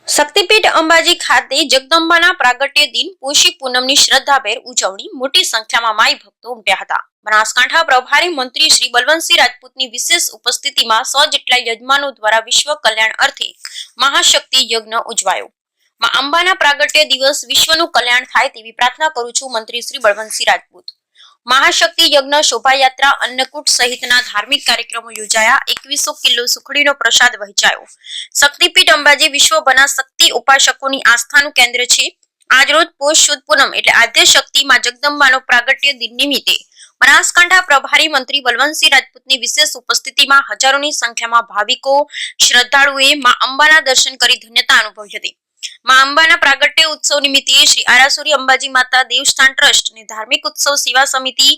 શક્તિપીઠ અંબાજી ખાતે જગદંબાના પ્રાગટ્ય દિન પોષી પૂનમની શ્રદ્ધાભેર ઉજવણી મોટી સંખ્યામાં માઈ ભક્તો ઉમટ્યા હતા। બનાસકાંઠા પ્રભારી મંત્રી શ્રી બલવંતસિંહ રાજપૂતની વિશેષ ઉપસ્થિતિમાં 100 જેટલા યજમાનો દ્વારા વિશ્વ કલ્યાણ અર્થે મહાશક્તિ યજ્ઞ ઉજવાયો। માં અંબાના પ્રાગટ્ય દિવસ વિશ્વનું કલ્યાણ થાય તેવી પ્રાર્થના કરું છું, મંત્રી શ્રી બલવંતસિંહ રાજપૂત। મહાશક્તિ યજ્ઞ શોભાયાત્રા અન્નકૂટ સહિતના ધાર્મિક કાર્યક્રમો યોજાયા। 2100 કિલો સુખડીનો પ્રસાદ વહેંચાયો। શક્તિપીઠ અંબાજી વિશ્વભરના શક્તિ ઉપાસકોની આસ્થાનું કેન્દ્ર છે। આજરોજ પોષ સુદ પૂનમ એટલે આદ્ય શક્તિમાં જગદંબાનો પ્રાગટ્ય દિન નિમિત્તે બનાસકાંઠા પ્રભારી મંત્રી બલવંતસિંહ રાજપૂતની વિશેષ ઉપસ્થિતિમાં હજારોની સંખ્યામાં ભાવિકો શ્રદ્ધાળુઓએ માં અંબાના દર્શન કરી ધન્યતા અનુભવી હતી। માં અંબાના પ્રાગટ્ય ઉત્સવ નિમિત્તે શ્રી આરાસુરી અંબાજી માતા દેવસ્થાન ટ્રસ્ટ અને ધાર્મિક ઉત્સવ સેવા સમિતિ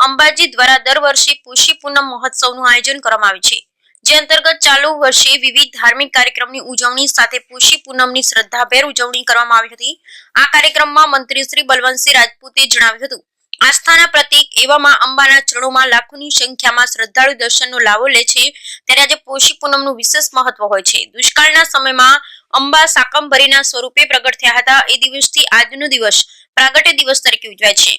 અંબાજી દ્વારા દર વર્ષે પોષી પૂનમ મહોત્સવનું આયોજન કરવામાં આવે છે, જે અંતર્ગત ચાલુ વર્ષે વિવિધ ધાર્મિક કાર્યક્રમની ઉજવણી સાથે પોષી પૂનમની શ્રદ્ધાભેર ઉજવણી કરવામાં આવી હતી। આ કાર્યક્રમમાં મંત્રી શ્રી બલવંતસિંહ રાજપૂતે જણાવ્યું હતું, આસ્થાના પ્રતીક એવામાં અંબાના ચરણોમાં લાખોની સંખ્યામાં શ્રદ્ધાળુ દર્શનનો લાભો લે છે, ત્યારે આજે પોષી પૂનમનું વિશેષ મહત્વ હોય છે। દુષ્કાળના સમયમાં અંબા શાકંભરીના સ્વરૂપે પ્રગટ થયા હતા। એ દિવસથી આજનો દિવસ પ્રાગટ્ય દિવસ તરીકે ઉજવાય છે।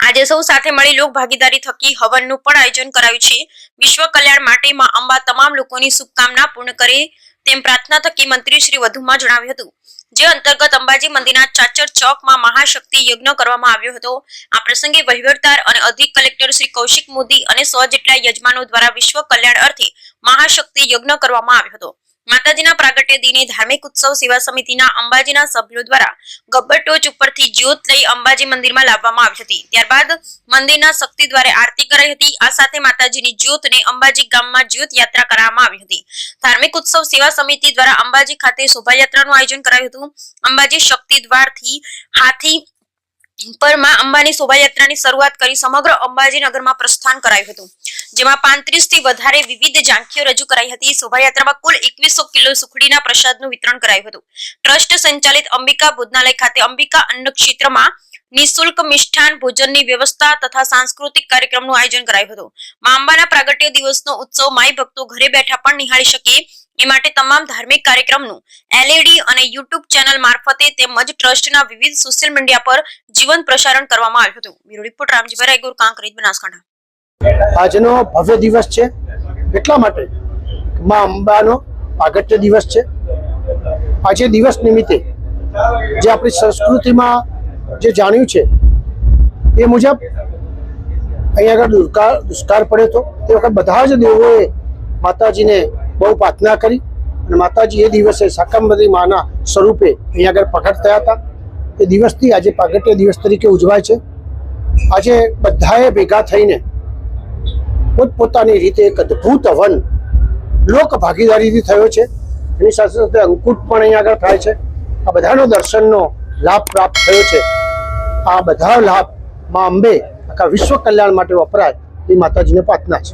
આજે સૌ સાથે મળી લોક ભાગીદારી થકી હવનનું પણ આયોજન કરાયું છે। વિશ્વ કલ્યાણ માટે માં અંબા તમામ લોકોની શુભકામના પૂર્ણ કરે તેમ પ્રાર્થના થકી મંત્રી શ્રી વધુમાં જણાવ્યું હતું, જે અંતર્ગત અંબાજી મંદિરના ચાચર ચોકમાં મહાશક્તિ યજ્ઞ કરવામાં આવ્યો હતો। આ પ્રસંગે વહીવટદાર અને અધિક કલેક્ટર શ્રી કૌશિક મોદી અને 100 જેટલા યજમાનો દ્વારા વિશ્વ કલ્યાણ અર્થે મહાશક્તિ યજ્ઞ કરવામાં આવ્યો હતો। માતાજીના પ્રાગટ્ય દિને ધાર્મિક ઉત્સવ સેવા સમિતિના અંબાજીના સભ્યો દ્વારા ગબ્બર ટોચ ઉપરથી જ્યોત લઈ અંબાજી મંદિરમાં લાવવામાં આવી હતી। ત્યારબાદ મંદિરના શક્તિ દ્વારે આરતી કરાઈ હતી। આ સાથે માતાજીની જ્યોતને અંબાજી ગામમાં જ્યોત યાત્રા કરવામાં આવી હતી। ધાર્મિક ઉત્સવ સેવા સમિતિ દ્વારા અંબાજી ખાતે શોભાયાત્રાનું આયોજન કરાયું હતું। અંબાજી શક્તિ દ્વારથી હાથી પર માં અંબાની શોભાયાત્રાની શરૂઆત કરી સમગ્ર અંબાજી નગરમાં પ્રસ્થાન કરાયું હતું, જેમાં 35 થી વધારે વિવિધ ઝાંખીઓ રજૂ કરાઈ હતી। શોભાયાત્રામાં કુલ 2100 કિલો સુખડીના પ્રસાદનું વિતરણ કરાયું હતું। ટ્રસ્ટ સંચાલિત અંબિકા ભોજનાલય ખાતે અંબિકા અન્ન ક્ષેત્રમાં નિઃશુલ્ક મિષ્ઠાન ભોજનની વ્યવસ્થા તથા સાંસ્કૃતિક કાર્યક્રમનું આયોજન કરાયું હતું। માં અંબાના પ્રાગટ્ય દિવસનો ઉત્સવ માઈ ભક્તો ઘરે બેઠા પણ નિહાળી શકે એ માટે તમામ ધાર્મિક કાર્યક્રમનું LED અને YouTube ચેનલ મારફતે તેમજ ટ્રસ્ટના વિવિધ સોશિયલ મીડિયા પર જીવંત પ્રસારણ કરવામાં આવ્યું હતું। Bureau report Ramjibhai Raigor, Kankrej, Banaskantha. આજનો ભવ્ય દિવસ છે એટલા માટે માં અંબાનો પ્રાગટ્ય દિવસ છે। આજે દિવસ નિમિત્તે જે આપણી સંસ્કૃતિમાં જે જાણ્યું છે એ મુજબ અહીંયા આગળ દુષ્કાળ પડ્યો હતો તે વખત બધા જ દેવોએ માતાજીને બહુ પ્રાર્થના કરી અને માતાજી એ દિવસે શાકંભરી માના સ્વરૂપે અહીંયા આગળ પ્રગટ થયા હતા। એ દિવસથી આજે પ્રાગટ્ય દિવસ તરીકે ઉજવાય છે। આજે બધાએ ભેગા થઈને પોતપોતાની રીતે એક અદ્ભુત હવન લોક ભાગીદારીથી થયો છે। એની સાથે સાથે અંકુટ પણ અહીંયા આગળ થાય છે। આ બધાનો દર્શનનો લાભ પ્રાપ્ત થયો છે। આ બધા લાભ માં અંબે આખા વિશ્વ કલ્યાણ માટે વપરાય એ માતાજીને પ્રાર્થના છે।